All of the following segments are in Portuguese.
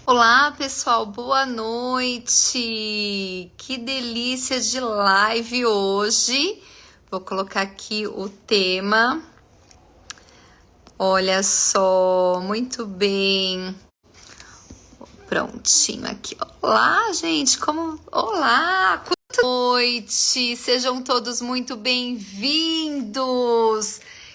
Olá, pessoal, boa noite. Que delícia de live hoje. Vou colocar aqui o tema. Olha só, muito bem. Prontinho aqui. Olá, gente, como. Olá, boa noite. Sejam todos muito bem-vindos.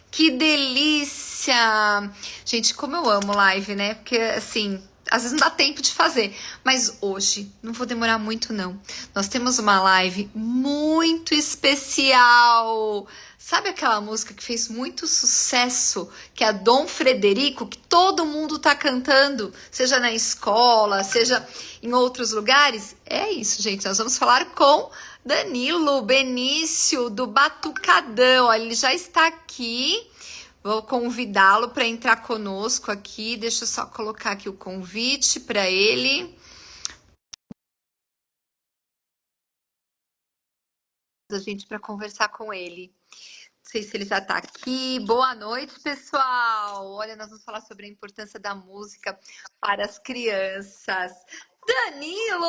Que delícia! Gente, como eu amo live, né? Porque assim, às vezes não dá tempo de fazer, mas hoje não vou demorar muito não. Nós temos uma live muito especial. Sabe aquela música que fez muito sucesso, que é a Dom Frederico, que todo mundo tá cantando, seja na escola, seja em outros lugares? É isso, gente. Nós vamos falar com Danilo Benício do Batucadão. Olha, ele já está aqui. Vou convidá-lo para entrar conosco aqui. Deixa eu só colocar aqui o convite para ele. A gente para conversar com ele. Não sei se ele já está aqui. Boa noite, pessoal. Olha, nós vamos falar sobre a importância da música para as crianças. Danilo!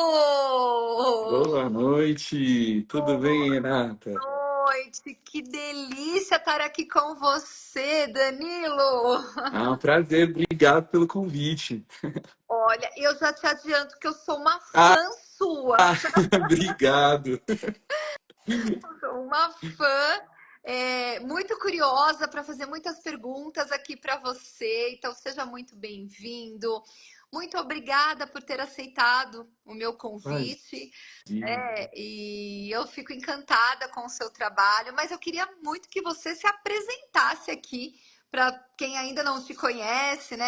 Boa noite, tudo bem, Renata? Boa noite, que delícia estar aqui com você, Danilo. Ah, um prazer, obrigado pelo convite. Olha, eu já te adianto que eu sou uma Ah, fã sua. obrigado. Sou uma fã muito curiosa para fazer muitas perguntas aqui para você. Então, seja muito bem-vindo. Muito obrigada por ter aceitado o meu convite. Imagina. E eu fico encantada com o seu trabalho, mas eu queria muito que você se apresentasse aqui para quem ainda não te conhece, né?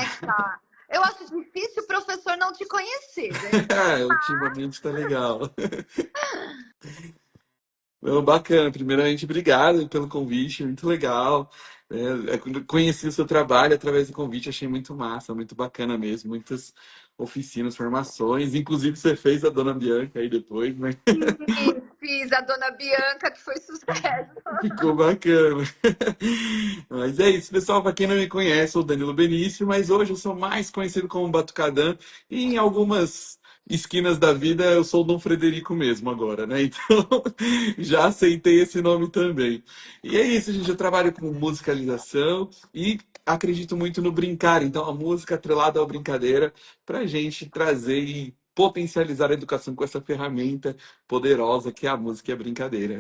Eu acho difícil o professor não te conhecer, Dani. Ultimamente tá legal. Não, bacana, primeiramente, obrigado pelo convite, muito legal. Conheci o seu trabalho através do convite, achei muito massa, muito bacana mesmo. Muitas oficinas, formações, inclusive você fez a Dona Bianca aí depois, né? Fiz a Dona Bianca, que foi sucesso. Ficou bacana. Mas é isso, pessoal. Para quem não me conhece, sou o Danilo Benício, mas hoje eu sou mais conhecido como Batucadã. E em algumas esquinas da vida eu sou o Dom Frederico mesmo agora, né? Então já aceitei esse nome também. E é isso, gente. Eu trabalho com musicalização e acredito muito no brincar. Então a música atrelada à brincadeira para gente trazer e potencializar a educação com essa ferramenta poderosa que é a música e a brincadeira.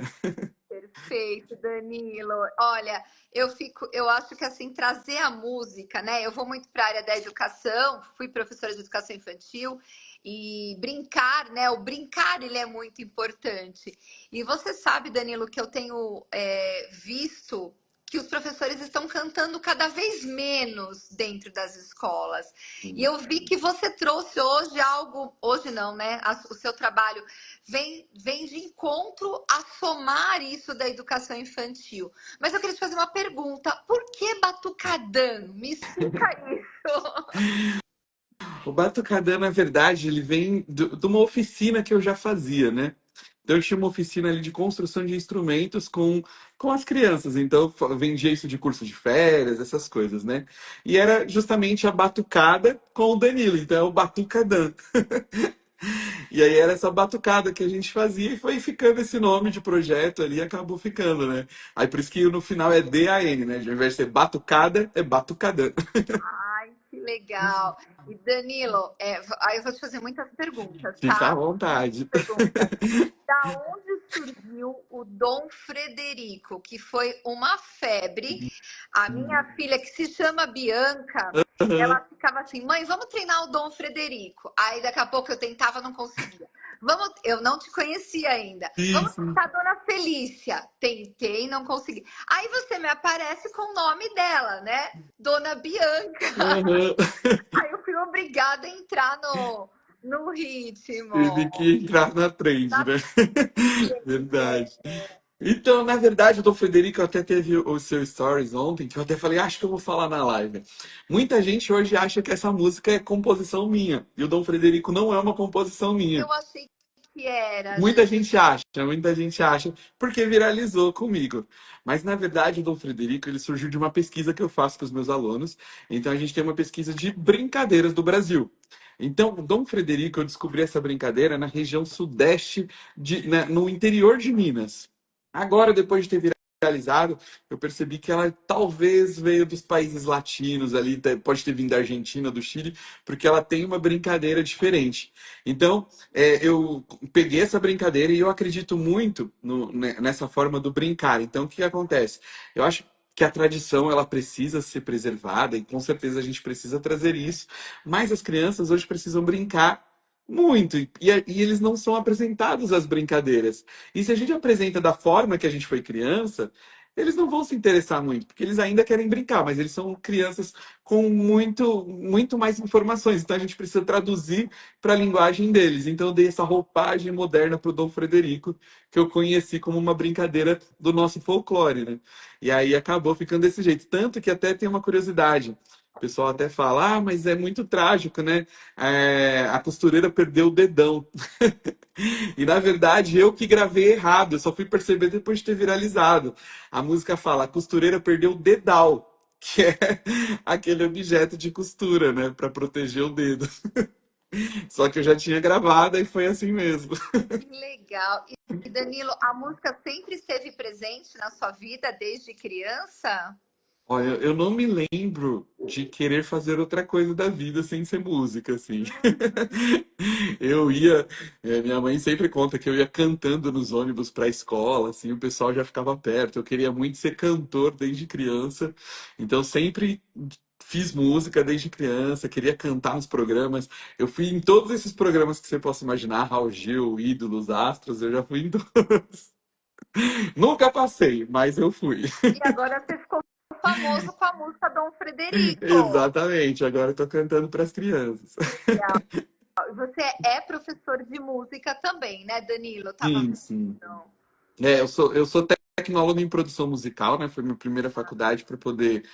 Perfeito, Danilo. Olha, eu acho que assim, trazer a música, né? Eu vou muito para a área da educação, fui professora de educação infantil e brincar, né? O brincar ele é muito importante. E você sabe, Danilo, que eu tenho visto que os professores estão cantando cada vez menos dentro das escolas. E eu vi que você trouxe hoje algo, hoje não, né? O seu trabalho vem de encontro a somar isso da educação infantil. Mas eu queria te fazer uma pergunta: por que batucadão? Me explica isso. O batucadã, na verdade, ele vem de uma oficina que eu já fazia, né? Então, eu tinha uma oficina ali de construção de instrumentos com as crianças. Então, eu vendia isso de curso de férias, essas coisas, né? E era justamente a batucada com o Danilo. Então, é o batucadã. E aí era essa batucada que a gente fazia e foi ficando esse nome de projeto ali, acabou ficando, né? Aí por isso que no final é DAN, né? Ao invés de ser batucada, é batucadã. Ai, que legal. E Danilo, aí eu vou te fazer muitas perguntas, Fica à tá? vontade. Perguntas. Da onde surgiu o Dom Frederico, que foi uma febre? A minha filha, que se chama Bianca, ela ficava assim: mãe, vamos treinar o Dom Frederico. Aí daqui a pouco eu tentava, não conseguia. Vamos, eu não te conhecia ainda. Vamos Isso. tentar a Dona Felícia. Tentei, não consegui. Aí você me aparece com o nome dela, né? Dona Bianca. Uhum. Aí eu fui obrigada a entrar no ritmo. Teve que entrar na trend, Na né? Verdade. Então, na verdade, o Dom Frederico até teve o seu stories ontem, que eu até falei, acho que eu vou falar na live. Muita gente hoje acha que essa música é composição minha, e o Dom Frederico não é uma composição minha. Eu achei que era, gente. Muita gente acha, porque viralizou comigo. Mas, na verdade, o Dom Frederico, ele surgiu de uma pesquisa que eu faço com os meus alunos. Então, a gente tem uma pesquisa de brincadeiras do Brasil. Então, Dom Frederico, eu descobri essa brincadeira na região sudeste, no interior de Minas. Agora, depois de ter viralizado, eu percebi que ela talvez veio dos países latinos ali, pode ter vindo da Argentina, do Chile, porque ela tem uma brincadeira diferente. Então, eu peguei essa brincadeira e eu acredito muito nessa forma do brincar. Então, o que acontece? Eu acho que a tradição ela precisa ser preservada e com certeza a gente precisa trazer isso, mas as crianças hoje precisam brincar muito e eles não são apresentados às brincadeiras. E se a gente apresenta da forma que a gente foi criança, eles não vão se interessar muito, porque eles ainda querem brincar, mas eles são crianças com muito mais informações. Então a gente precisa traduzir para a linguagem deles. Então eu dei essa roupagem moderna para o Dom Frederico, que eu conheci como uma brincadeira do nosso folclore, né? E aí acabou ficando desse jeito. Tanto que até tem uma curiosidade. O pessoal até fala, ah, mas é muito trágico, né? A costureira perdeu o dedão. E na verdade eu que gravei errado, eu só fui perceber depois de ter viralizado. A música fala, a costureira perdeu o dedal, que é aquele objeto de costura, né? Para proteger o dedo. Só que eu já tinha gravado e foi assim mesmo. Que legal. E Danilo, a música sempre esteve presente na sua vida desde criança? Olha, eu não me lembro de querer fazer outra coisa da vida sem ser música, assim. Uhum. Eu ia, minha mãe sempre conta que eu ia cantando nos ônibus para a escola, assim, o pessoal já ficava perto. Eu queria muito ser cantor desde criança, então sempre fiz música desde criança, queria cantar nos programas. Eu fui em todos esses programas que você possa imaginar, Raul Gil, Ídolos, Astros, eu já fui em todos. Nunca passei, mas eu fui. E agora você ficou famoso com a música Dom Frederico. Exatamente, agora eu tô cantando para as crianças. Legal. Você é professor de música também, né, Danilo? Eu tava Sim, sim. vendo. Eu sou tecnólogo em produção musical, né? Foi minha primeira faculdade para poder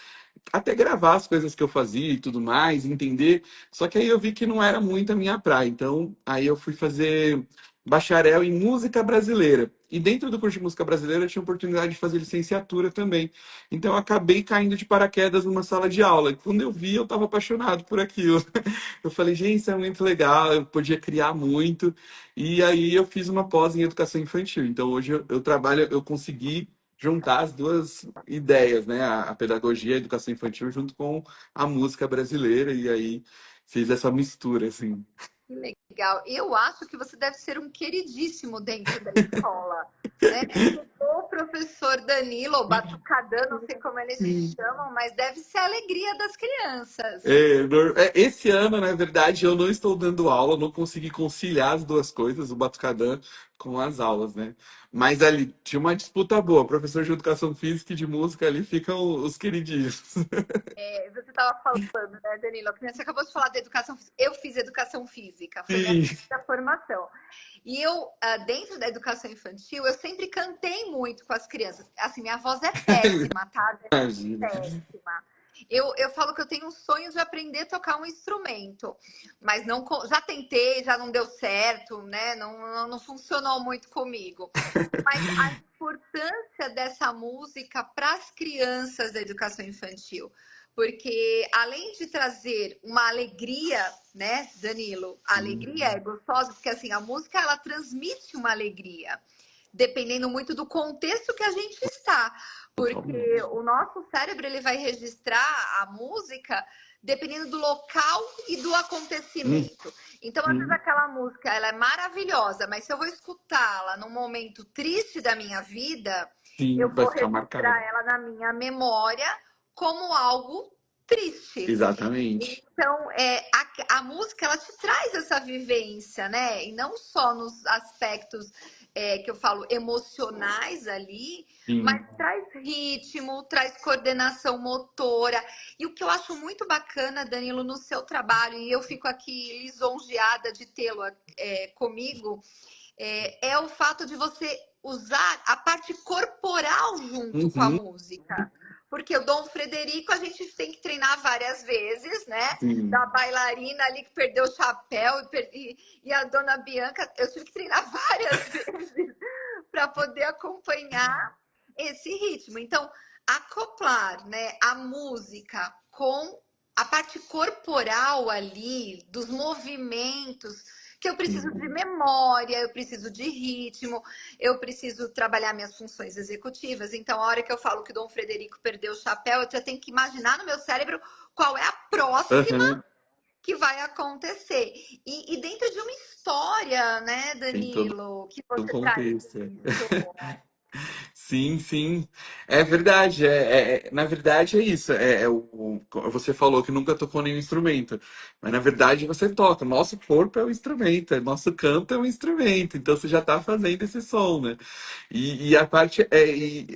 até gravar as coisas que eu fazia e tudo mais, entender. Só que aí eu vi que não era muito a minha praia. Então, aí eu fui fazer bacharel em música brasileira. E dentro do curso de música brasileira eu tinha oportunidade de fazer licenciatura também. Então eu acabei caindo de paraquedas numa sala de aula. E quando eu vi, eu estava apaixonado por aquilo. Eu falei, gente, isso é muito legal, eu podia criar muito. E aí eu fiz uma pós em educação infantil. Então hoje eu trabalho, eu consegui juntar as duas ideias, né? A pedagogia e a educação infantil junto com a música brasileira. E aí fiz essa mistura, assim. Que legal. Eu acho que você deve ser um queridíssimo dentro da escola, né? O professor Danilo, ou Batucadã, não sei como eles te chamam, mas deve ser a alegria das crianças. Esse ano, na verdade, eu não estou dando aula, não consegui conciliar as duas coisas, o Batucadã com as aulas, né? Mas ali tinha uma disputa boa. Professor de educação física e de música ali ficam os queridinhos. Você estava falando, né, Danilo? Você acabou de falar da educação física. Eu fiz educação física, foi minha Sim, primeira formação. E eu, dentro da educação infantil, eu sempre cantei muito com as crianças. Assim, minha voz é péssima, tá? imagina. Péssima. Eu falo que eu tenho um sonho de aprender a tocar um instrumento, mas não já tentei, já não deu certo, né? Não funcionou muito comigo. Mas a importância dessa música para as crianças da educação infantil, porque além de trazer uma alegria, né, Danilo? A alegria é gostosa, porque assim, a música ela transmite uma alegria, dependendo muito do contexto que a gente está. Porque Totalmente. o nosso cérebro ele vai registrar a música dependendo do local e do acontecimento. Então, às vezes Uhum. aquela música ela é maravilhosa, mas se eu vou escutá-la num momento triste da minha vida, Sim, eu vai vou ficar registrar marcado. ela na minha memória como algo triste. Exatamente. Então, a música ela te traz essa vivência, né? E não só nos aspectos que eu falo emocionais ali, mas Sim. traz ritmo, traz coordenação motora. E o que eu acho muito bacana, Danilo, no seu trabalho, e eu fico aqui lisonjeada de tê-lo comigo, é o fato de você usar a parte corporal junto com a Uhum. música. Porque o Dom Frederico a gente tem que treinar várias vezes, né? Da Sim. bailarina ali que perdeu o chapéu e a dona Bianca, eu tive que treinar várias vezes para poder acompanhar esse ritmo. Então, acoplar, né, a música com a parte corporal ali, dos movimentos, que eu preciso de Sim. memória, eu preciso de ritmo, eu preciso trabalhar minhas funções executivas. Então, a hora que eu falo que o Dom Frederico perdeu o chapéu, eu já tenho que imaginar no meu cérebro qual é a próxima Aham. que vai acontecer. E dentro de uma história, né, Tem todo Danilo, que um você traz contexto. isso. Sim, sim. É verdade. Na verdade é isso. Você falou que nunca tocou nenhum instrumento, mas na verdade você toca. Nosso corpo é um instrumento, nosso canto é um instrumento. Então você já está fazendo esse som, né? E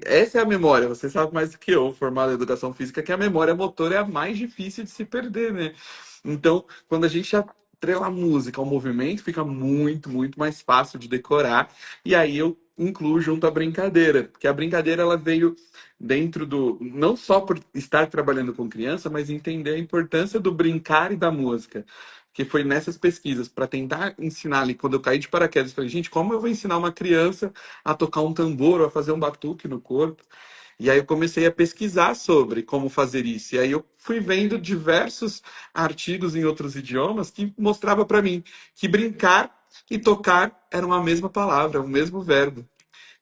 essa é a memória. Você sabe mais do que eu, formado em educação física, que a memória motora é a mais difícil de se perder, né? Então, quando a gente atrela a música ao movimento, fica muito, muito mais fácil de decorar. E aí eu incluo junto a brincadeira, porque a brincadeira ela veio dentro do, não só por estar trabalhando com criança, mas entender a importância do brincar e da música. Que foi nessas pesquisas, para tentar ensinar ali, quando eu caí de paraquedas, eu falei, gente, como eu vou ensinar uma criança a tocar um tambor ou a fazer um batuque no corpo? E aí eu comecei a pesquisar sobre como fazer isso. E aí eu fui vendo diversos artigos em outros idiomas que mostrava para mim que brincar e tocar era uma mesma palavra, o mesmo verbo.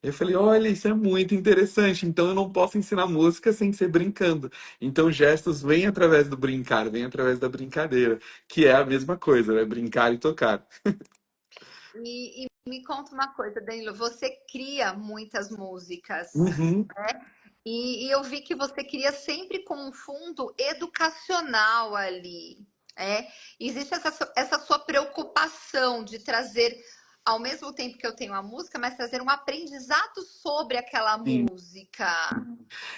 Eu falei, olha, isso é muito interessante. Então eu não posso ensinar música sem ser brincando. Então gestos vêm através do brincar, vêm através da brincadeira, que é a mesma coisa, né? Brincar e tocar. E me conta uma coisa, Danilo, você cria muitas músicas. Uhum, E eu vi que você queria sempre com um fundo educacional ali. É? Existe essa sua preocupação de trazer, ao mesmo tempo que eu tenho a música, mas trazer um aprendizado sobre aquela sim. música.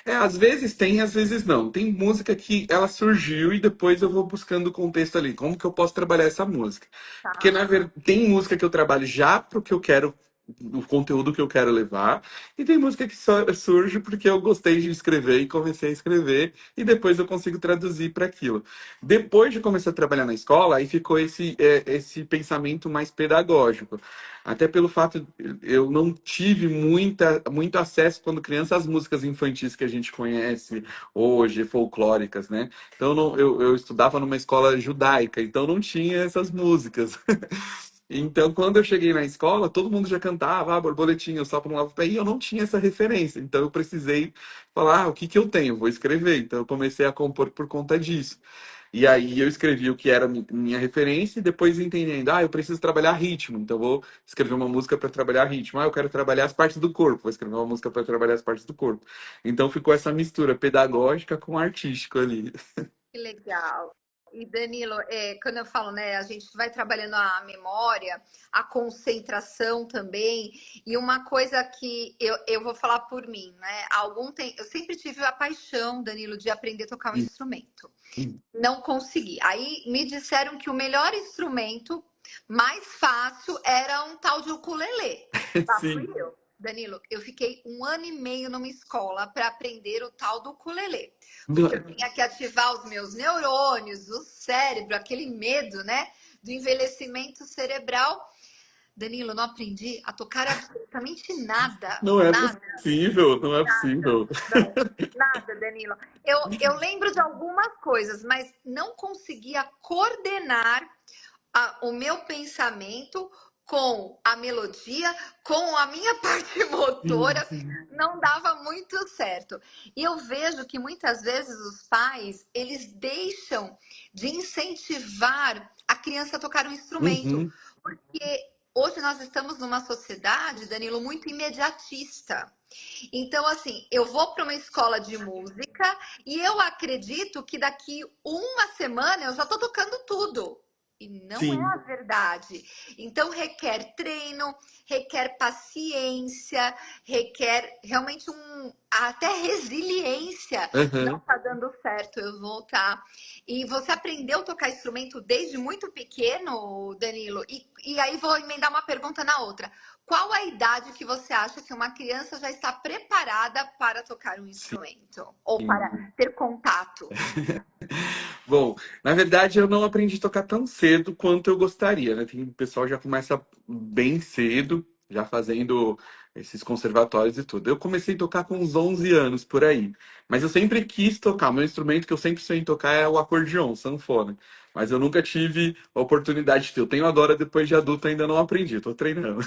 Às vezes tem, às vezes não. Tem música que ela surgiu e depois eu vou buscando o contexto ali. Como que eu posso trabalhar essa música? Porque, na Tá? verdade, tem música que eu trabalho já pro que eu quero, o conteúdo que eu quero levar. E tem música que só surge porque eu gostei de escrever e comecei a escrever. E depois eu consigo traduzir para aquilo. Depois de começar a trabalhar na escola, aí ficou esse pensamento mais pedagógico. Até pelo fato, eu não tive muito acesso quando criança às músicas infantis que a gente conhece hoje, folclóricas, né? Então eu estudava numa escola judaica, então não tinha essas músicas. Então, quando eu cheguei na escola, todo mundo já cantava, borboletinha, eu só para um lado do pé, e eu não tinha essa referência. Então, eu precisei falar, o que que eu tenho? Vou escrever. Então, eu comecei a compor por conta disso. E aí, eu escrevi o que era minha referência, e depois entendendo, eu preciso trabalhar ritmo. Então, eu vou escrever uma música para trabalhar ritmo. Eu quero trabalhar as partes do corpo. Vou escrever uma música para trabalhar as partes do corpo. Então, ficou essa mistura pedagógica com artístico ali. Que legal. E Danilo, quando eu falo, né, a gente vai trabalhando a memória, a concentração também, e uma coisa que eu vou falar por mim, né? Há algum tempo, eu sempre tive a paixão, Danilo, de aprender a tocar um instrumento. Não consegui. Aí me disseram que o melhor instrumento, mais fácil, era um tal de ukulele. Lá fui Sim. eu. Danilo, eu fiquei 1 ano e meio numa escola para aprender o tal do ukulele. Porque eu tinha que ativar os meus neurônios, o cérebro, aquele medo, né? Do envelhecimento cerebral. Danilo, não aprendi a tocar absolutamente nada. Não é Nada. possível, não é possível. Não, nada, Danilo. Eu lembro de algumas coisas, mas não conseguia coordenar o meu pensamento com a melodia, com a minha parte Sim, motora, sim. não dava muito certo. E eu vejo que muitas vezes os pais, eles deixam de incentivar a criança a tocar um instrumento, Uhum, porque hoje nós estamos numa sociedade, Danilo, muito imediatista. Então, assim, eu vou para uma escola de música e eu acredito que daqui uma semana eu já estou tocando tudo. E não é a sim. verdade. Então, requer treino, requer paciência, requer realmente até resiliência. Não Aham. está dando certo eu voltar. E você aprendeu a tocar instrumento desde muito pequeno, Danilo? E aí vou emendar uma pergunta na outra. Qual a idade que você acha que uma criança já está preparada para tocar um instrumento? Ou para Sim. ter contato? Bom, na verdade eu não aprendi a tocar tão cedo quanto eu gostaria, né? Tem, o pessoal já começa bem cedo, já fazendo. esses conservatórios e tudo. Eu comecei a tocar com uns 11 anos por aí, mas eu sempre quis tocar. Meu instrumento que eu sempre sonhei em tocar é o acordeon, sanfona. Mas eu nunca tive a oportunidade de ter. Eu tenho agora, depois de adulto, ainda não aprendi, tô treinando.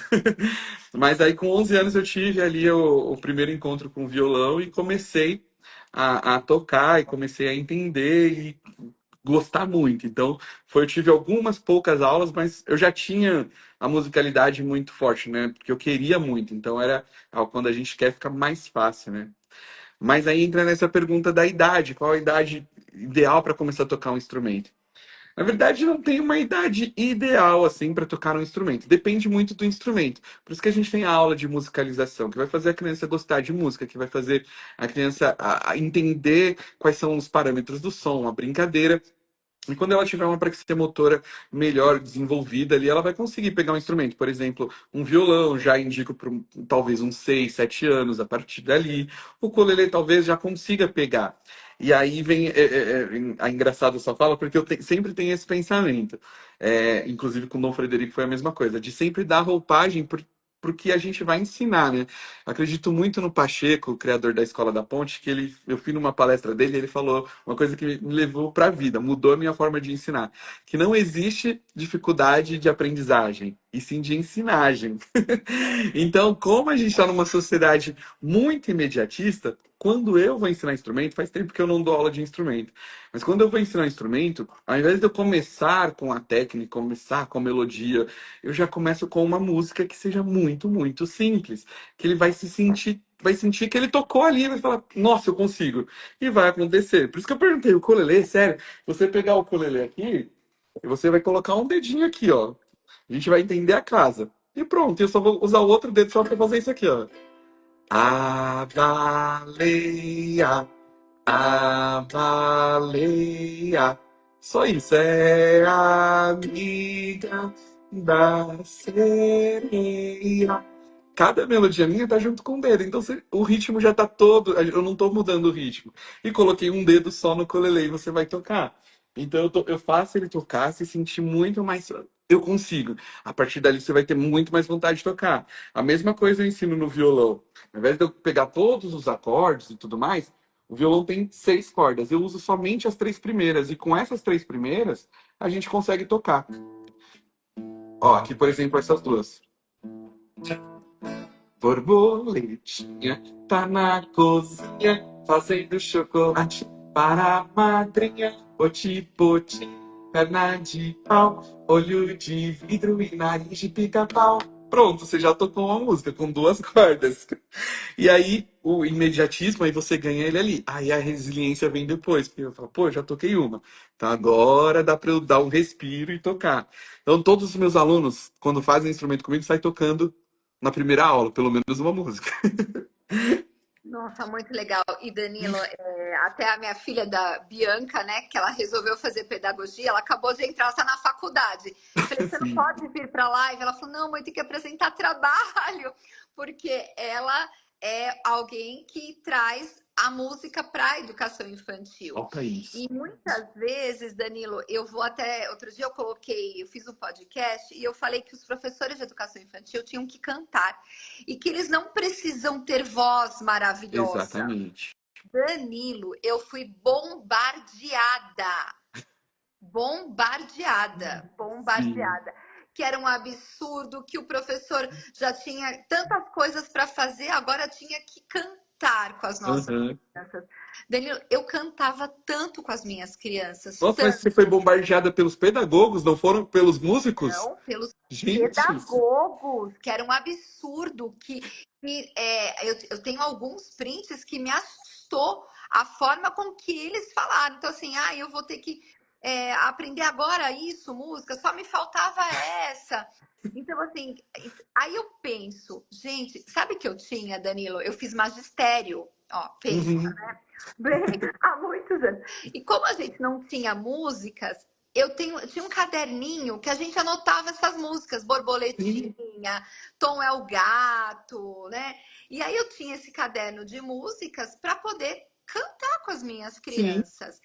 Mas aí com 11 anos eu tive ali o primeiro encontro com o violão e comecei a tocar e comecei a entender e gostar muito. Então, eu tive algumas poucas aulas, mas eu já tinha a musicalidade muito forte, né? Porque eu queria muito. Então, era quando a gente quer fica mais fácil, né? Mas aí entra nessa pergunta da idade, qual a idade ideal para começar a tocar um instrumento? Na verdade, não tem uma idade ideal assim para tocar um instrumento. Depende muito do instrumento. Por isso que a gente tem a aula de musicalização, que vai fazer a criança gostar de música, que vai fazer a criança a entender quais são os parâmetros do som, a brincadeira. E quando ela tiver uma praxia motora melhor desenvolvida ali, ela vai conseguir pegar um instrumento. Por exemplo, um violão, já indico para talvez uns 6, 7 anos a partir dali. O ukulele talvez já consiga pegar. E aí vem a engraçada sua fala, porque sempre tenho esse pensamento. Inclusive com o Dom Frederico foi a mesma coisa, de sempre dar roupagem porque a gente vai ensinar, né? Acredito muito no Pacheco, o criador da Escola da Ponte, que eu fui numa palestra dele, e ele falou uma coisa que me levou para a vida, mudou a minha forma de ensinar, que não existe dificuldade de aprendizagem, e sim de ensinagem. Então, como a gente está numa sociedade muito imediatista, quando eu vou ensinar instrumento, faz tempo que eu não dou aula de instrumento, mas quando eu vou ensinar um instrumento, ao invés de eu começar com a técnica, começar com a melodia, eu já começo com uma música que seja muito, muito simples, que ele vai sentir que ele tocou ali, vai falar, nossa, eu consigo. E vai acontecer. Por isso que eu perguntei, o ukulele, sério, você pegar o ukulele aqui, e você vai colocar um dedinho aqui, ó. A gente vai entender a casa. E pronto, eu só vou usar o outro dedo só pra fazer isso aqui, ó. A baleia, a baleia. Só isso, é amiga da sereia. Cada melodia minha tá junto com o dedo, então o ritmo já tá todo, eu não tô mudando o ritmo. E coloquei um dedo só no ukulele e você vai tocar. Então eu faço ele tocar, se sentir muito mais. Eu consigo. A partir dali você vai ter muito mais vontade de tocar. A mesma coisa eu ensino no violão. Ao invés de eu pegar todos os acordes e tudo mais, o violão tem 6 cordas. Eu uso somente as 3 primeiras. E com essas 3 primeiras, a gente consegue tocar. Ó, aqui, por exemplo, essas duas. Borboletinha tá na cozinha fazendo chocolate para a madrinha. Poti, poti, perna de pau, olho de vidro e nariz de pica-pau. Pronto, você já tocou uma música com 2 cordas. E aí, o imediatismo, aí você ganha ele ali. Aí a resiliência vem depois, porque eu falo, pô, já toquei uma. Então agora dá para eu dar um respiro e tocar. Então todos os meus alunos, quando fazem instrumento comigo, saem tocando na primeira aula, pelo menos uma música. Nossa, muito legal. E Danilo, até a minha filha da Bianca, né, que ela resolveu fazer pedagogia, ela acabou de entrar, ela está na faculdade. Falei, você não Sim. pode vir para a live? Ela falou, não, mãe, tem que apresentar trabalho, porque ela é alguém que traz a música para a educação infantil. Falta isso. E muitas vezes, Danilo, eu vou até. Outro dia eu fiz um podcast e eu falei que os professores de educação infantil tinham que cantar e que eles não precisam ter voz maravilhosa. Exatamente. Danilo, eu fui bombardeada, bombardeada, Sim. bombardeada. Que era um absurdo, que o professor já tinha tantas coisas para fazer, agora tinha que cantar com as nossas Aham. crianças. Danilo, eu cantava tanto com as minhas crianças, Nossa, mas você foi bombardeada pelos pedagogos, não foram pelos músicos? não, pelos Gente, pedagogos, que era um absurdo, eu tenho alguns prints que me assustou a forma com que eles falaram. Então, assim, eu vou ter que aprender agora isso, música, só me faltava essa. Então, assim, aí eu penso, gente, sabe que eu tinha, Danilo? Eu fiz magistério, ó, pensa, uhum. bem, há muitos anos. E como a gente não tinha músicas, tinha um caderninho que a gente anotava essas músicas, Sim, Borboletinha, Tom é o Gato, né? E aí eu tinha esse caderno de músicas para poder cantar com as minhas sim. crianças.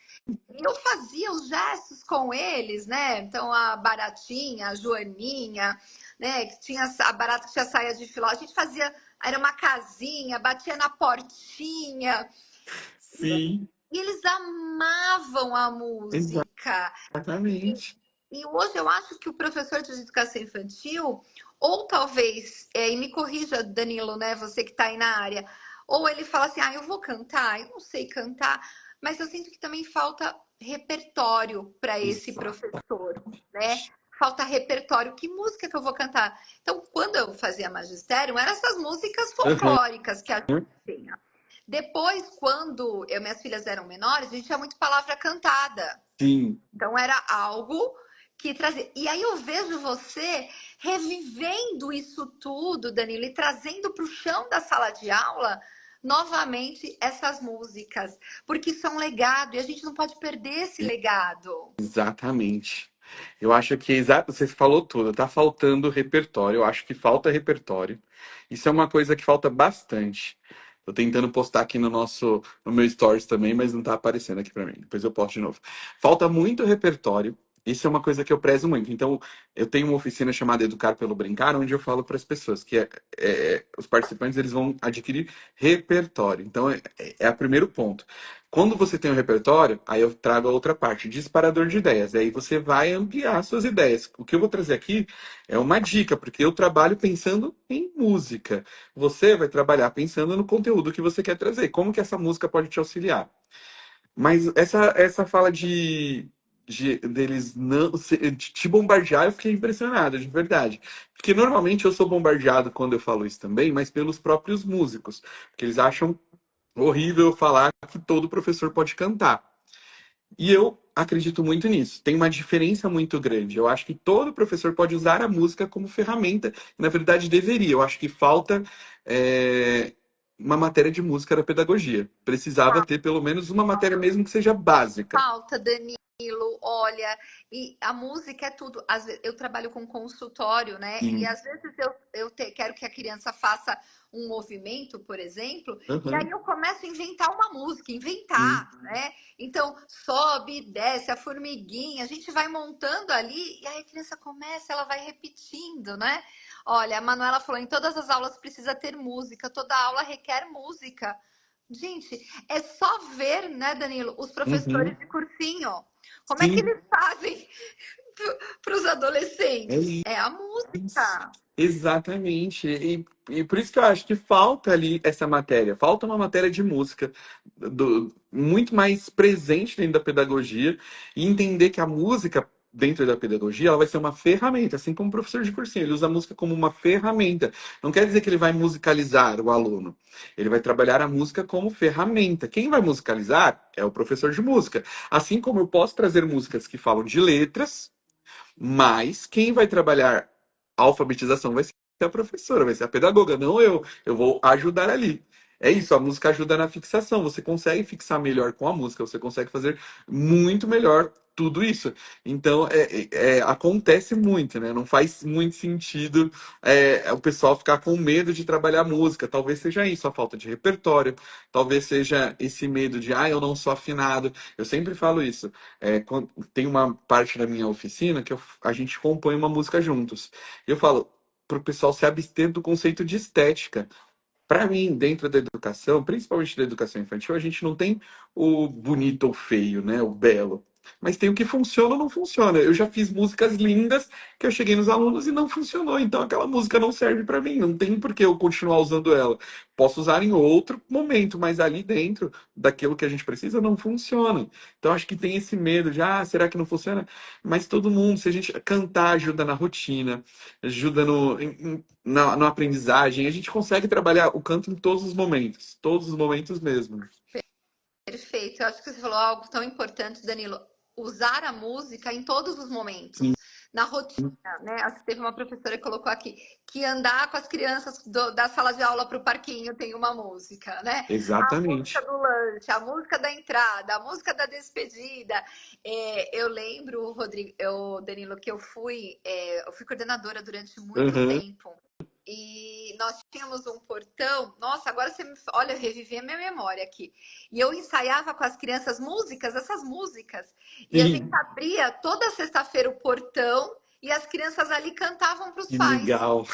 E eu fazia os gestos com eles, né? Então a Baratinha, a Joaninha, né? Que tinha a Barata que tinha saia de filó, a gente fazia, era uma casinha, batia na portinha. Sim, E eles amavam a música. exatamente. E hoje eu acho que o professor de educação infantil, ou talvez, e me corrija, Danilo, né? Você que está aí na área, ou ele fala assim: ah, eu vou cantar, eu não sei cantar, mas eu sinto que também falta repertório para esse Exatamente. professor, né? Falta repertório. Que música que eu vou cantar? Então, quando eu fazia magistério, eram essas músicas Aham, folclóricas que a gente tinha. Depois, quando minhas filhas eram menores, a gente tinha muito palavra cantada. sim, Então era algo que trazia. E aí eu vejo você revivendo isso tudo, Danilo, e trazendo para o chão da sala de aula novamente essas músicas, porque isso é um legado e a gente não pode perder esse legado. exatamente. Eu acho que você falou tudo, tá faltando repertório. Eu acho que falta repertório. Isso é uma coisa que falta bastante. Tô tentando postar aqui no meu stories também, mas não tá aparecendo aqui pra mim. Depois eu posto de novo. Falta muito repertório. Isso é uma coisa que eu prezo muito. Então, eu tenho uma oficina chamada Educar pelo Brincar, onde eu falo para as pessoas que os participantes eles vão adquirir repertório. Então, é o primeiro ponto. Quando você tem um repertório, aí eu trago a outra parte, disparador de ideias. Aí você vai ampliar suas ideias. O que eu vou trazer aqui é uma dica, porque eu trabalho pensando em música. Você vai trabalhar pensando no conteúdo que você quer trazer. Como que essa música pode te auxiliar? Mas essa fala deles não de te bombardear, eu fiquei impressionado, de verdade. Porque normalmente eu sou bombardeado quando eu falo isso também, mas pelos próprios músicos. Porque eles acham horrível falar que todo professor pode cantar. E eu acredito muito nisso. Tem uma diferença muito grande. Eu acho que todo professor pode usar a música como ferramenta. Na verdade, deveria. Eu acho que falta uma matéria de música na pedagogia. Precisava ter pelo menos uma matéria, mesmo que seja básica. Falta, Danilo, olha, e a música é tudo. Às vezes, eu trabalho com consultório, né? E Sim. às vezes quero que a criança faça um movimento, por exemplo, e aí Aham. eu começo a inventar uma música, Sim. inventar, né? Então, sobe, desce, a formiguinha, a gente vai montando ali, e aí a criança começa, ela vai repetindo, né? Olha, a Manuela falou, em todas as aulas precisa ter música, toda aula requer música. Gente, é só ver, né, Danilo, os professores Uhum. de cursinho. Como é que Sim. eles fazem para os É adolescentes? É a isso. música. Exatamente. E por isso que eu acho que falta ali essa matéria. Falta uma matéria de música muito mais presente dentro da pedagogia e entender que a música dentro da pedagogia ela vai ser uma ferramenta, assim como o professor de cursinho. Ele usa a música como uma ferramenta. Não quer dizer que ele vai musicalizar o aluno. Ele vai trabalhar a música como ferramenta. Quem vai musicalizar é o professor de música. Assim como eu posso trazer músicas que falam de letras, mas quem vai trabalhar a alfabetização vai ser a professora, vai ser a pedagoga, não eu. Eu vou ajudar ali. É isso, a música ajuda na fixação. Você consegue fixar melhor com a música, você consegue fazer muito melhor tudo isso. Então, acontece muito, né? Não faz muito sentido o pessoal ficar com medo de trabalhar música. Talvez seja isso, a falta de repertório. Talvez seja esse medo de, eu não sou afinado. Eu sempre falo isso. Tem uma parte da minha oficina que a gente compõe uma música juntos. E eu falo pro pessoal se abster do conceito de estética. Para mim, dentro da educação, principalmente da educação infantil, a gente não tem o bonito ou feio, né? O belo. Mas tem o que funciona ou não funciona. Eu já fiz músicas lindas que eu cheguei nos alunos e não funcionou. Então aquela música não serve para mim. Não tem por que eu continuar usando ela. Posso usar em outro momento, mas ali dentro daquilo que a gente precisa não funciona. Então acho que tem esse medo de, será que não funciona? Mas todo mundo, se a gente cantar, ajuda na rotina, ajuda na aprendizagem. A gente consegue trabalhar o canto em todos os momentos mesmo. Perfeito. Eu acho que você falou algo tão importante, Danilo. Usar a música em todos os momentos, na rotina, né? Acho que teve uma professora que colocou aqui que andar com as crianças da sala de aula para o parquinho tem uma música, né? A música Exatamente. do lanche, a música da entrada, a música da despedida. Eu lembro, Rodrigo, Danilo, que eu fui coordenadora durante muito Uhum. tempo. E nós tínhamos um portão. Nossa, agora você me. Olha, eu revivi a minha memória aqui. E eu ensaiava com as crianças músicas, essas músicas. E a gente Sim, abria toda sexta-feira o portão e as crianças ali cantavam para os que pais. legal.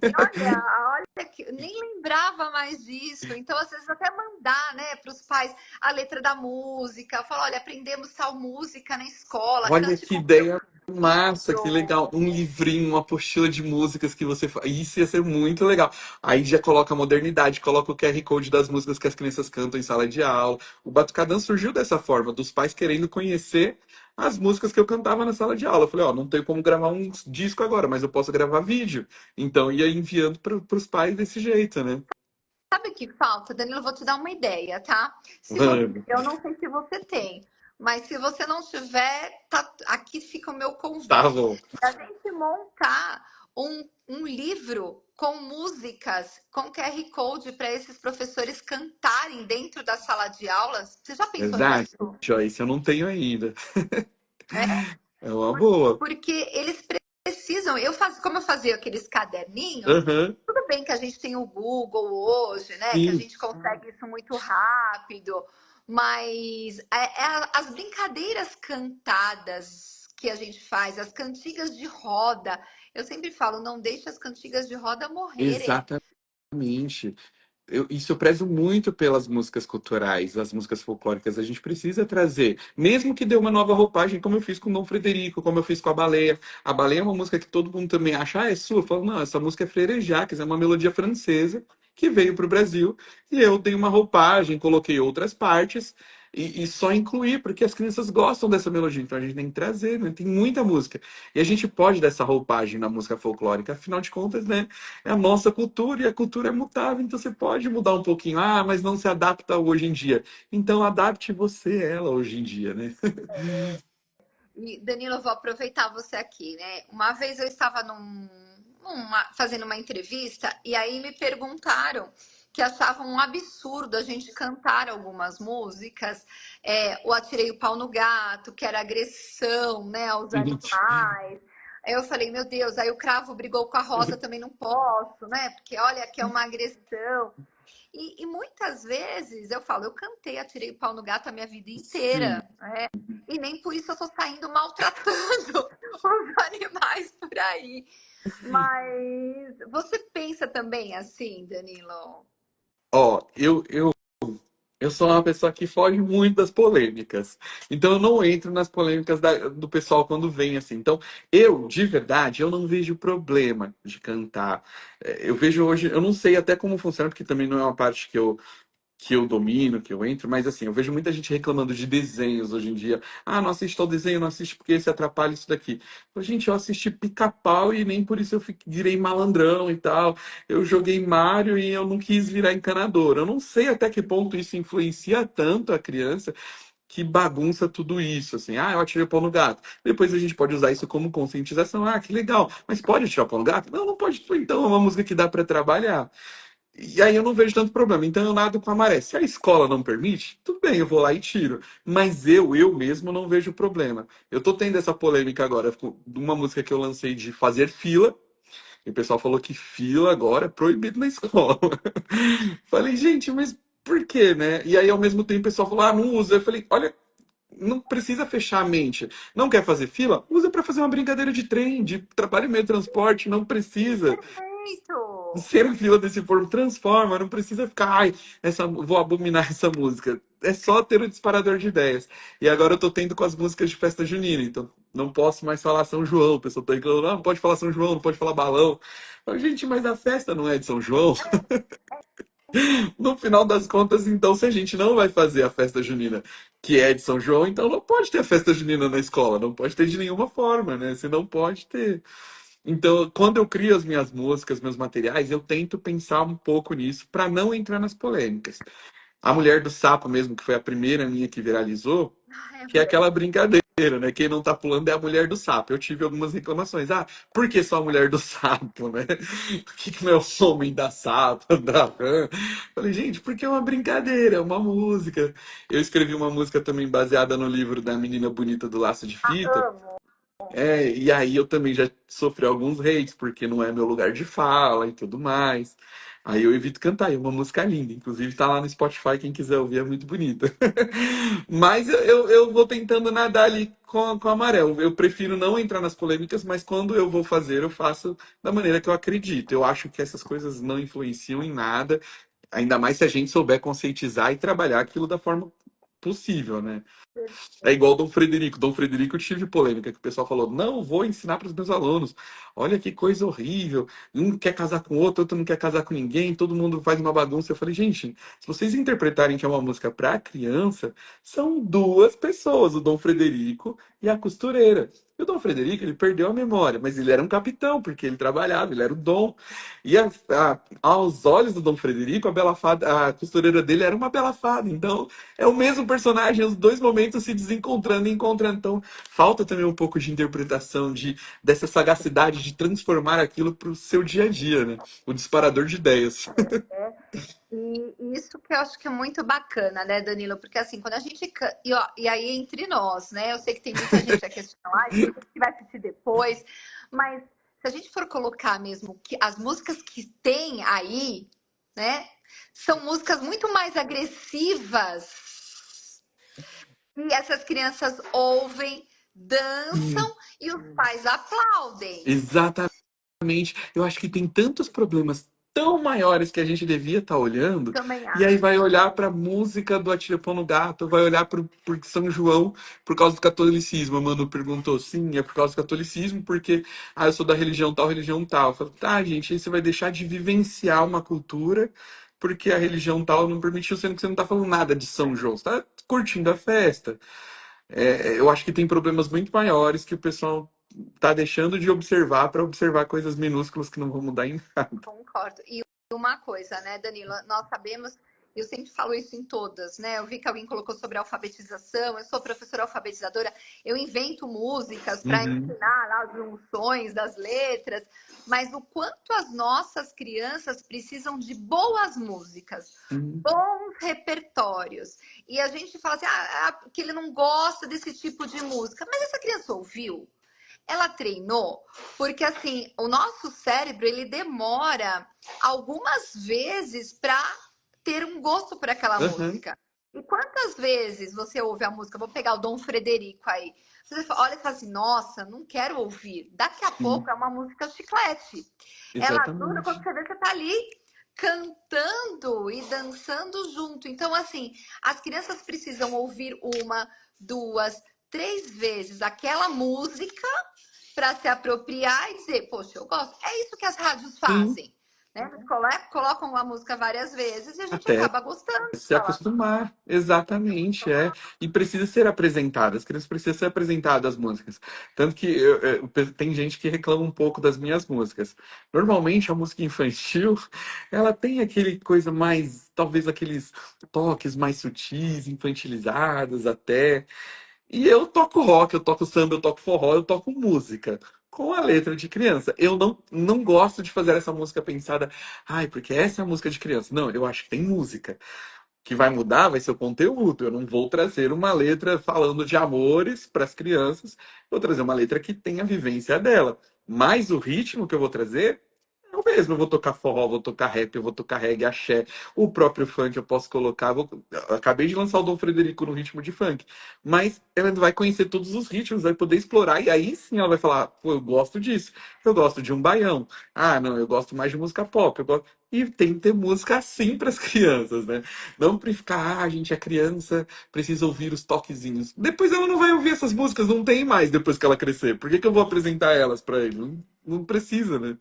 E olha que eu nem lembrava mais disso. Então, às vezes, até mandar, né, para os pais a letra da música, falar, olha, aprendemos tal música na escola, Olha cante que com seu ideia massa, que filho. legal. Um livrinho, uma apostila de músicas que você faz. Isso ia ser muito legal. Aí já coloca a modernidade, coloca o QR Code das músicas que as crianças cantam em sala de aula. O Batucadã surgiu dessa forma, dos pais querendo conhecer as músicas que eu cantava na sala de aula. Eu falei, ó, não tenho como gravar um disco agora, mas eu posso gravar vídeo. Então ia enviando para os pais desse jeito, né? Sabe o que falta, Danilo? Eu vou te dar uma ideia, tá? Se você, Vamos. eu não sei se você tem, mas se você não tiver, tá, aqui fica o meu Tá convite. bom. A gente montar um livro com músicas, com QR Code para esses professores cantarem dentro da sala de aulas. Você já pensou Verdade, nisso? Joyce, eu não tenho ainda. É, É uma boa. porque eles precisam. Eu faço, como eu fazia aqueles caderninhos. Aham. Tudo bem que a gente tem o Google hoje, né? Que a Sim, gente consegue isso muito rápido, mas as brincadeiras cantadas que a gente faz, as cantigas de roda, eu sempre falo, não deixe as cantigas de roda morrerem. exatamente. Isso eu prezo muito pelas músicas culturais, as músicas folclóricas. A gente precisa trazer, mesmo que dê uma nova roupagem, como eu fiz com Dom Frederico, como eu fiz com a Baleia. A Baleia é uma música que todo mundo também acha, ah, é sua. Eu falo, não, essa música é Frejacques, é uma melodia francesa que veio para o Brasil e eu dei uma roupagem, coloquei outras partes e só incluí, porque as crianças gostam dessa melodia. Então a gente tem que trazer, né? Tem muita música. E a gente pode dar essa roupagem na música folclórica, afinal de contas, né? É a nossa cultura e a cultura é mutável, então você pode mudar um pouquinho. Ah, mas não se adapta hoje em dia. Então adapte você ela hoje em dia, né? E, Danilo, eu vou aproveitar você aqui, né? Uma vez eu estava fazendo uma entrevista e aí me perguntaram que achavam um absurdo a gente cantar algumas músicas, o Atirei o Pau no Gato, que era agressão, né, aos animais. Aí eu falei, meu Deus, aí o cravo brigou com a rosa, também não posso, né? Porque olha que é uma agressão. E muitas vezes eu falo, eu cantei, atirei o pau no gato a minha vida Sim. inteira, né? E nem por isso eu tô saindo maltratando os animais por aí. Mas você pensa também assim, Danilo? Ó, eu sou uma pessoa que foge muito das polêmicas. Então eu não entro nas polêmicas do pessoal quando vem assim. Então, de verdade, eu não vejo problema de cantar. Eu vejo hoje, eu não sei até como funciona, porque também não é uma parte que eu domino, que eu entro, mas assim, eu vejo muita gente reclamando de desenhos hoje em dia. Ah, não assiste tal desenho, não assiste porque esse atrapalha isso daqui. Eu, gente, eu assisti Pica-Pau e nem por isso eu virei malandrão e tal. Eu joguei Mario e eu não quis virar encanador. Eu não sei até que ponto isso influencia tanto a criança que bagunça tudo isso, assim. Ah, eu atirei o pau no gato. Depois a gente pode usar isso como conscientização. Ah, que legal. Mas pode atirar o pau no gato? Não, não pode. Então é uma música que dá para trabalhar. E aí eu não vejo tanto problema. Então eu nado com a maré. Se a escola não permite, tudo bem, eu vou lá e tiro. Mas eu mesmo não vejo problema. Eu tô tendo essa polêmica agora de uma música que eu lancei de fazer fila. E o pessoal falou que fila agora é proibido na escola. Falei, gente, mas por quê, né? E aí ao mesmo tempo o pessoal falou, ah, não usa. Eu falei, olha, não precisa fechar a mente. Não quer fazer fila? Usa para fazer uma brincadeira de trem, de trabalho e meio de transporte. Não precisa Perfeito! ser a fila desse forno transforma, não precisa ficar, ai, vou abominar essa música. É só ter o disparador de ideias. E agora eu tô tendo com as músicas de festa junina, então não posso mais falar São João. O pessoal tá reclamando, não pode falar São João, não pode falar balão. Gente, mas a festa não é de São João. No final das contas, então, se a gente não vai fazer a festa junina, que é de São João, então não pode ter a festa junina na escola, não pode ter de nenhuma forma, né? Você não pode ter. Então, quando eu crio as minhas músicas, meus materiais, eu tento pensar um pouco nisso para não entrar nas polêmicas. A Mulher do Sapo mesmo, que foi a primeira minha que viralizou, Ah, é que é verdade. aquela brincadeira, né? Quem não tá pulando é a Mulher do Sapo. Eu tive algumas reclamações. Ah, por que só a Mulher do Sapo, né? Por que não é o Homem da Sapo, da Rã? Falei, gente, porque é uma brincadeira, é uma música. Eu escrevi uma música também baseada no livro da Menina Bonita do Laço de Fita, Amo. E aí eu também já sofri alguns hates, porque não é meu lugar de fala e tudo mais. Aí eu evito cantar, e é uma música linda, inclusive tá lá no Spotify, quem quiser ouvir, é muito bonita. Mas eu vou tentando nadar ali com o amarelo. Eu prefiro não entrar nas polêmicas, mas quando eu vou fazer, eu faço da maneira que eu acredito. Eu acho que essas coisas não influenciam em nada, ainda mais se a gente souber conscientizar e trabalhar aquilo da forma possível, né? É igual Dom Frederico. Dom Frederico eu tive polêmica, que o pessoal falou: não, vou ensinar para os meus alunos. Olha que coisa horrível. Um quer casar com outro, outro não quer casar com ninguém, todo mundo faz uma bagunça. Eu falei, gente, se vocês interpretarem que é uma música para criança, são duas pessoas, o Dom Frederico e a costureira. E o Dom Frederico, ele perdeu a memória, mas ele era um capitão, porque ele trabalhava, ele era o Dom. E aos olhos do Dom Frederico, a bela fada, a costureira dele era uma bela fada. Então, é o mesmo personagem, os dois momentos se desencontrando e encontrando. Então, falta também um pouco de interpretação, dessa sagacidade de transformar aquilo para o seu dia a dia, né? O disparador de ideias. E isso que eu acho que é muito bacana, né, Danilo? Porque assim, quando a gente. E, ó, e aí, entre nós, né? Eu sei que tem muita gente aqui assistindo live, tem gente que vai assistir depois, mas se a gente for colocar mesmo que as músicas que tem aí, né, são músicas muito mais agressivas. E essas crianças ouvem, Sim, dançam e os pais aplaudem. exatamente. Eu acho que tem tantos problemas tão maiores que a gente devia estar olhando, Também e aí vai acho. olhar para a música do Atira Pão no Gato, vai olhar para São João por causa do catolicismo. A Manu perguntou, sim, é por causa do catolicismo, porque eu sou da religião tal, religião tal. Eu falo, tá, gente, aí você vai deixar de vivenciar uma cultura porque a religião tal não permitiu, sendo que você não tá falando nada de São João, você tá curtindo a festa. Eu acho que tem problemas muito maiores que o pessoal tá deixando de observar para observar coisas minúsculas que não vão mudar em nada. Concordo. E uma coisa, né, Danilo? Nós sabemos, eu sempre falo isso em todas, né? Eu vi que alguém colocou sobre alfabetização, eu sou professora alfabetizadora, eu invento músicas para Uhum, ensinar lá as junções das letras, mas o quanto as nossas crianças precisam de boas músicas, sim, bons repertórios. E a gente fala assim, que ele não gosta desse tipo de música, mas essa criança ouviu? Ela treinou, porque assim, o nosso cérebro ele demora algumas vezes para ter um gosto por aquela uhum, música. E quantas vezes você ouve a música? Vou pegar o Dom Frederico aí. Você olha e fala assim: nossa, não quero ouvir. Daqui a pouco sim, é uma música chiclete. Ela dura quando exatamente. você vê que você tá ali cantando e dançando junto. Então, assim, as crianças precisam ouvir uma, duas, três vezes aquela música para se apropriar e dizer, poxa, eu gosto. É isso que as rádios Sim, fazem. Né? Eles colocam uma música várias vezes e a gente até acaba gostando se dela. acostumar, exatamente, é. E precisa ser apresentada, as crianças precisam ser apresentadas as músicas. Tanto que tem gente que reclama um pouco das minhas músicas. Normalmente a música infantil, ela tem aquele coisa mais, talvez aqueles toques mais sutis, infantilizados até. E eu toco rock, eu toco samba, eu toco forró, eu toco música com a letra de criança. Eu não gosto de fazer essa música pensada, ai, porque essa é a música de criança. Não, eu acho que tem música que vai mudar vai ser o conteúdo. Eu não vou trazer uma letra falando de amores para as crianças, vou trazer uma letra que tenha a vivência dela. Mas o ritmo que eu vou trazer é o mesmo. Eu vou tocar forró, vou tocar rap, eu vou tocar reggae, axé, o próprio funk eu posso colocar. Eu acabei de lançar o Dom Frederico no ritmo de funk, mas ela vai conhecer todos os ritmos, vai poder explorar, e aí sim ela vai falar: pô, eu gosto disso, eu gosto de um baião. Ah, não, eu gosto mais de música pop. E tem que ter música assim para as crianças, né? Não pra ficar, a gente é criança, precisa ouvir os toquezinhos. Depois ela não vai ouvir essas músicas, não tem mais depois que ela crescer. Por que que eu vou apresentar elas para ele? Não precisa, né?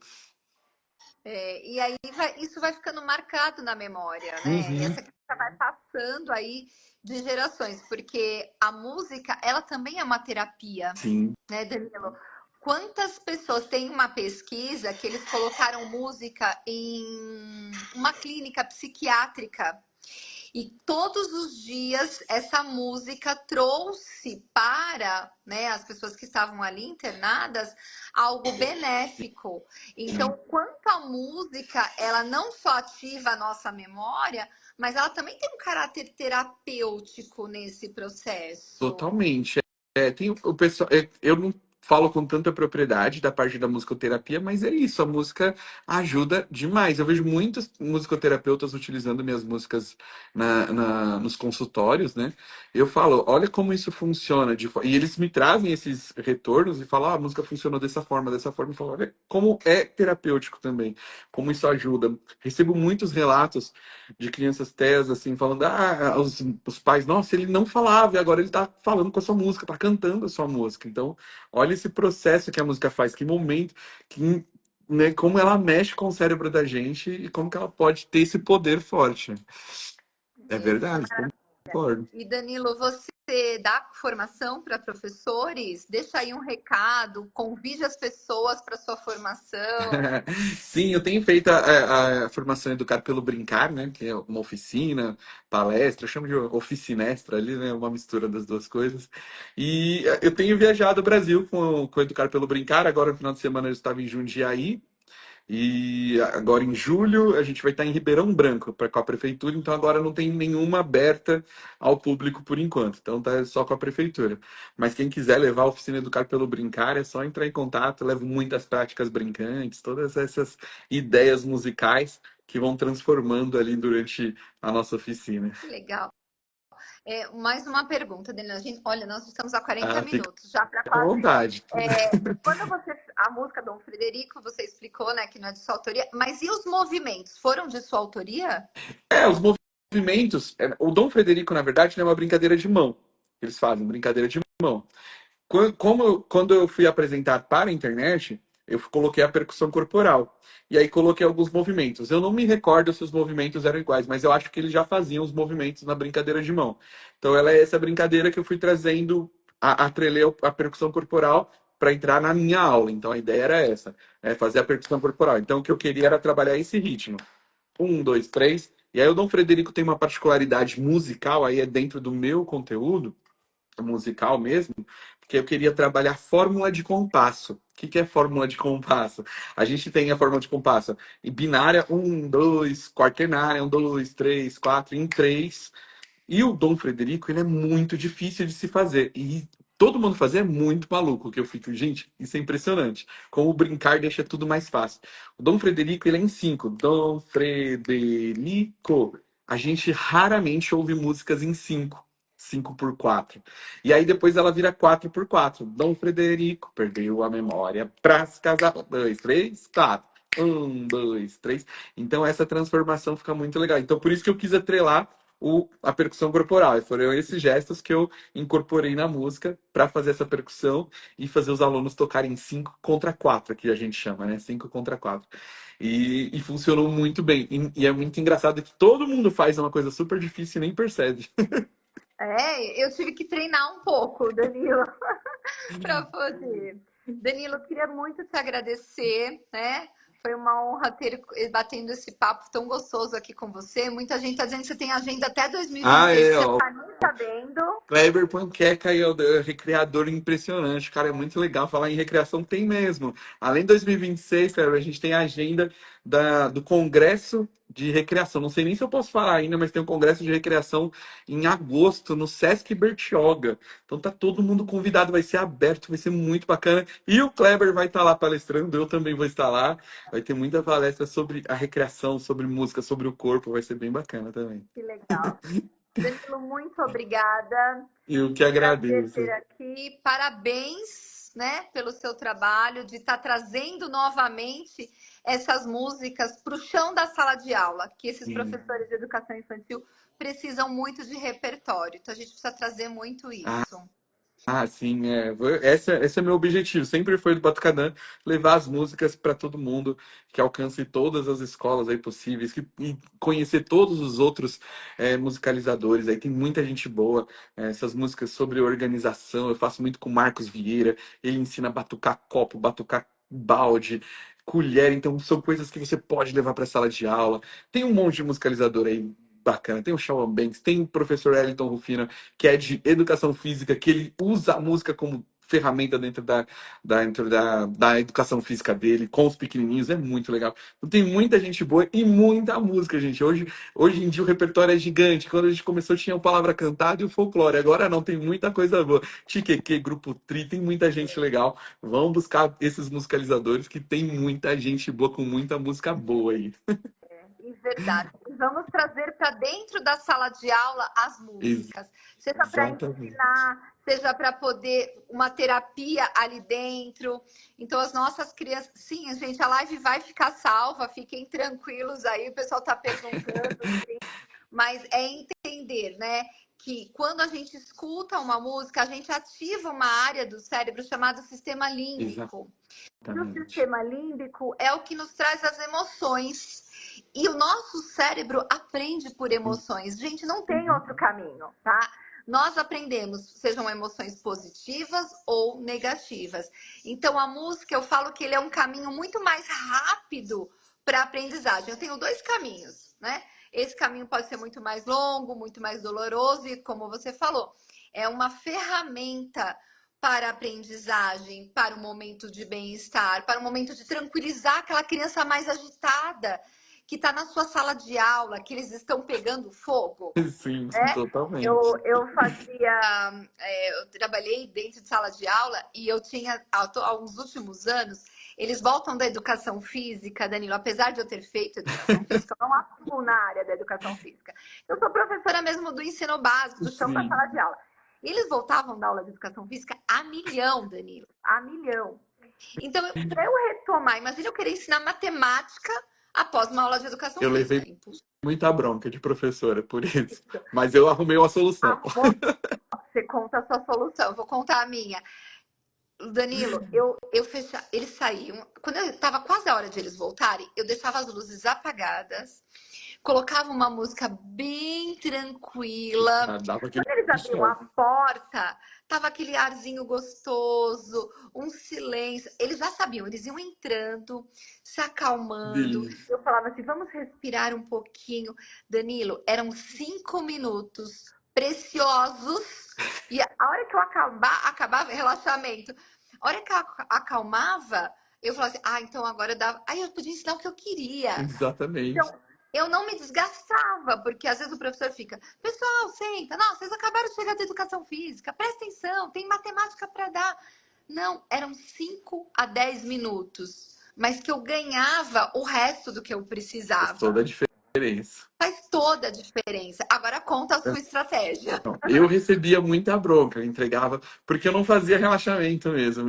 E aí isso vai ficando marcado na memória, né? E Uhum, essa criança vai passando aí de gerações, porque a música, ela também é uma terapia, sim, né, Danilo? Quantas pessoas têm uma pesquisa que eles colocaram música em uma clínica psiquiátrica e todos os dias essa música trouxe para, né, as pessoas que estavam ali internadas algo benéfico. Então, sim, quanto a música, ela não só ativa a nossa memória, mas ela também tem um caráter terapêutico nesse processo. totalmente. Tem o pessoal, eu não falo com tanta propriedade da parte da musicoterapia, mas é isso, a música ajuda demais. Eu vejo muitos musicoterapeutas utilizando minhas músicas nos consultórios, né? Eu falo, olha como isso funciona. E eles me trazem esses retornos e falam, ah, a música funcionou dessa forma. E falo, olha como é terapêutico também, como isso ajuda. Recebo muitos relatos de crianças TES, assim, falando, ah, os pais, nossa, ele não falava e agora ele tá falando com a sua música, tá cantando a sua música. Então, olha esse processo que a música faz, que momento, que, né, como ela mexe com o cérebro da gente e como que ela pode ter esse poder forte. É Isso, verdade, concordo. e Danilo, você dá formação para professores? Deixa aí um recado, convide as pessoas para sua formação. Sim, eu tenho feito a formação Educar pelo Brincar, né? Que é uma oficina, palestra, eu chamo de oficinestra ali, né? Uma mistura das duas coisas. E eu tenho viajado o Brasil com Educar pelo Brincar. Agora, no final de semana, eu estava em Jundiaí. E agora em julho a gente vai estar em Ribeirão Branco com a prefeitura, então agora não tem nenhuma aberta ao público por enquanto, então tá só com a prefeitura. Mas quem quiser levar a oficina Educar pelo Brincar é só entrar em contato, eu levo muitas práticas brincantes, todas essas ideias musicais que vão transformando ali durante a nossa oficina. Que legal. Mais uma pergunta, Danilo. Olha, nós estamos a 40 Ah, fica minutos, já para à quase. vontade. Quando a música Dom Frederico, você explicou, né, que não é de sua autoria, mas e os movimentos? Foram de sua autoria? Os movimentos, o Dom Frederico, na verdade, é uma brincadeira de mão. Eles fazem brincadeira de mão. Quando eu fui apresentar para a internet, eu coloquei a percussão corporal. E aí coloquei alguns movimentos. Eu não me recordo se os movimentos eram iguais, mas eu acho que eles já faziam os movimentos na brincadeira de mão. Então ela é essa brincadeira que eu fui trazendo, atrelei a percussão corporal para entrar na minha aula. Então a ideia era essa, fazer a percussão corporal. Então o que eu queria era trabalhar esse ritmo. Um, dois, três. E aí o Dom Frederico tem uma particularidade musical, aí é dentro do meu conteúdo musical mesmo, porque eu queria trabalhar fórmula de compasso. O que que é fórmula de compasso? A gente tem a fórmula de compasso em binária, um, dois, quaternária, um, dois, três, quatro, em três. E o Dom Frederico, ele é muito difícil de se fazer. E todo mundo fazer é muito maluco, que eu fico, gente, isso é impressionante. Como brincar deixa tudo mais fácil. O Dom Frederico, ele é em cinco. Dom Frederico. A gente raramente ouve músicas em cinco. 5 por 4. E aí depois ela vira 4 por 4. Dom Frederico perdeu a memória pra se casar. Dois, três, quatro. Um, dois, três. Então essa transformação fica muito legal. Então por isso que eu quis atrelar a percussão corporal. E foram esses gestos que eu incorporei na música para fazer essa percussão e fazer os alunos tocarem 5 contra 4, que a gente chama, né? 5 contra 4. E funcionou muito bem. E é muito engraçado que todo mundo faz uma coisa super difícil e nem percebe. Eu tive que treinar um pouco, Danilo, para poder. Danilo, eu queria muito te agradecer, né? Foi uma honra ter batendo esse papo tão gostoso aqui com você. Muita gente está dizendo que você tem agenda até Ah, 2026, é, você não ó. está nem sabendo. Kleber Panqueca aí, o recreador impressionante. Cara, é muito legal falar em recreação. Tem mesmo. Além de 2026, Kleber, a gente tem a agenda do Congresso de Recreação. Não sei nem se eu posso falar ainda, mas tem um Congresso de Recreação em agosto, no Sesc Bertioga. Então tá todo mundo convidado, vai ser aberto, vai ser muito bacana. E o Kleber vai estar lá palestrando, eu também vou estar lá. Vai ter muita palestra sobre a recreação, sobre música, sobre o corpo. Vai ser bem bacana também. Que legal. Danilo, muito obrigada. Eu que Prazer ter agradeço. aqui. Parabéns, né, pelo seu trabalho de estar trazendo novamente essas músicas para o chão da sala de aula, que esses Sim. professores de educação infantil precisam muito de repertório. Então a gente precisa trazer muito isso. Sim, esse é meu objetivo. Sempre foi do Batucadã levar as músicas para todo mundo, que alcance todas as escolas aí possíveis, e conhecer todos os outros musicalizadores. Aí tem muita gente boa. Essas músicas sobre organização, eu faço muito com o Marcos Vieira. Ele ensina a batucar copo, batucar balde, colher. Então são coisas que você pode levar para a sala de aula. Tem um monte de musicalizador aí bacana. Tem o Shawn Banks, tem o professor Wellington Rufino que é de educação física, que ele usa a música como ferramenta dentro da educação física dele, com os pequenininhos, é muito legal. Então, tem muita gente boa e muita música, gente. Hoje em dia o repertório é gigante. Quando a gente começou tinha o Palavra Cantada e o Folclore. Agora não, tem muita coisa boa. Tiqueque, Grupo Tri, tem muita gente legal. Vão buscar esses musicalizadores que tem muita gente boa com muita música boa aí. É verdade. E vamos trazer para dentro da sala de aula as músicas, seja para Exatamente. ensinar, seja para poder uma terapia ali dentro. Então, as nossas crianças. Sim, gente, a live vai ficar salva, fiquem tranquilos aí, o pessoal está perguntando, sim, mas é entender, né? Que quando a gente escuta uma música, a gente ativa uma área do cérebro chamada sistema límbico. E o Exatamente. sistema límbico é o que nos traz as emoções. E o nosso cérebro aprende por emoções. Gente, não tem Uhum. outro caminho, tá? Nós aprendemos, sejam emoções positivas ou negativas. Então, a música, eu falo que ele é um caminho muito mais rápido para a aprendizagem. Eu tenho dois caminhos, né? Esse caminho pode ser muito mais longo, muito mais doloroso, e como você falou, é uma ferramenta para a aprendizagem, para o momento de bem-estar, para o momento de tranquilizar aquela criança mais agitada que está na sua sala de aula, que eles estão pegando fogo, Sim, né? totalmente. Eu fazia, eu trabalhei dentro de sala de aula e eu tinha, há uns últimos anos, eles voltam da educação física, Danilo, apesar de eu ter feito educação física, eu não atuo na área da educação física. Eu sou professora mesmo do ensino básico, do chão para Sim. sala de aula. Eles voltavam da aula de educação física a milhão, Danilo, a milhão. Então, para eu retomar, imagina eu querer ensinar matemática após uma aula de educação Eu levei física. Impossível. muita bronca de professora por isso. Mas eu arrumei uma solução. Você conta a sua solução, eu vou contar a minha. Danilo, eu fechava, eles saíam. Quando eu estava quase a hora de eles voltarem, eu deixava as luzes apagadas, colocava uma música bem tranquila. Ah, dava aquele Quando eles abriam a sono. porta, tava aquele arzinho gostoso, um silêncio. Eles já sabiam, eles iam entrando, se acalmando. Delícia. Eu falava assim: vamos respirar um pouquinho. Danilo, eram 5 minutos preciosos. E a hora que eu acabava relaxamento, a hora que eu acalmava, eu falava assim: ah, então agora dá. Aí eu podia ensinar o que eu queria. Exatamente. Então, eu não me desgastava, porque às vezes o professor fica, pessoal, senta, não, vocês acabaram de chegar da educação física, presta atenção, tem matemática para dar. Não, eram 5 a 10 minutos, mas que eu ganhava o resto do que eu Faz precisava. toda a diferença. Faz toda a diferença. Agora conta a sua estratégia. Eu recebia muita bronca, eu entregava, porque eu não fazia relaxamento mesmo.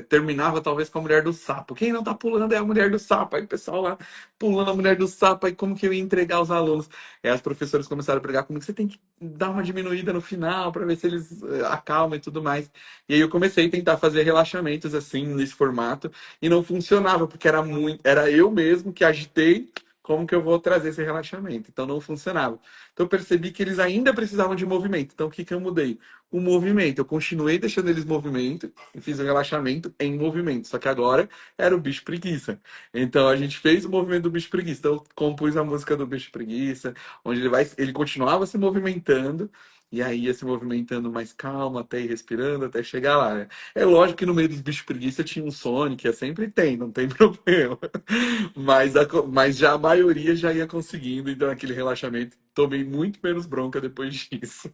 Terminava talvez com a mulher do sapo. Quem não tá pulando é a mulher do sapo. Aí o pessoal lá pulando a mulher do sapo, aí como que eu ia entregar os alunos? Aí as professoras começaram a pregar comigo, você tem que dar uma diminuída no final para ver se eles acalmam e tudo mais. E aí eu comecei a tentar fazer relaxamentos assim, nesse formato, e não funcionava, porque era eu mesmo que agitei. Como que eu vou trazer esse relaxamento? Então não funcionava. Então eu percebi que eles ainda precisavam de movimento. Então o que que eu mudei? O movimento. Eu continuei deixando eles movimento e fiz o relaxamento em movimento. Só que agora era o bicho preguiça. Então a gente fez o movimento do bicho preguiça. Então eu compus a música do bicho preguiça, onde ele continuava se movimentando. E aí ia se movimentando mais calmo, até ir respirando, até chegar lá, né? É lógico que no meio dos bichos preguiça tinha um Sonic, sempre tem, não tem problema. Mas já a maioria já ia conseguindo, então aquele relaxamento. Tomei muito menos bronca depois disso.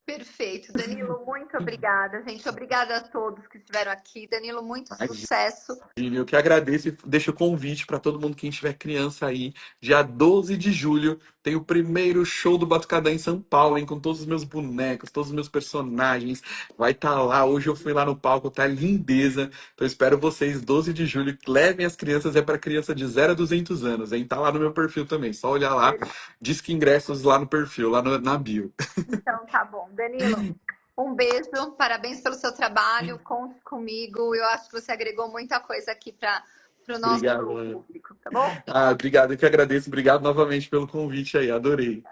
Perfeito. Danilo, muito obrigada, gente. Obrigada a todos que estiveram aqui. Danilo, muito sucesso. Eu que agradeço e deixo o convite para todo mundo, quem tiver criança aí. Dia 12 de julho tem o primeiro show do Batucadã em São Paulo, hein? Com todos os meus bonecos, todos os meus personagens. Vai estar lá. Hoje eu fui lá no palco, tá lindeza. Então eu espero vocês, 12 de julho. Levem as crianças, é para criança de 0 a 200 anos, hein? Tá lá no meu perfil também. Só olhar lá. Disque ingressos lá no perfil, lá na bio. Então, tá bom. Danilo, um beijo, parabéns pelo seu trabalho, conte comigo. Eu acho que você agregou muita coisa aqui para o nosso Obrigado, Ana. público, tá bom? Obrigado, eu que agradeço. Obrigado novamente pelo convite aí, adorei.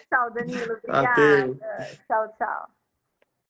Tchau, Danilo, Até. obrigada. Tchau, tchau.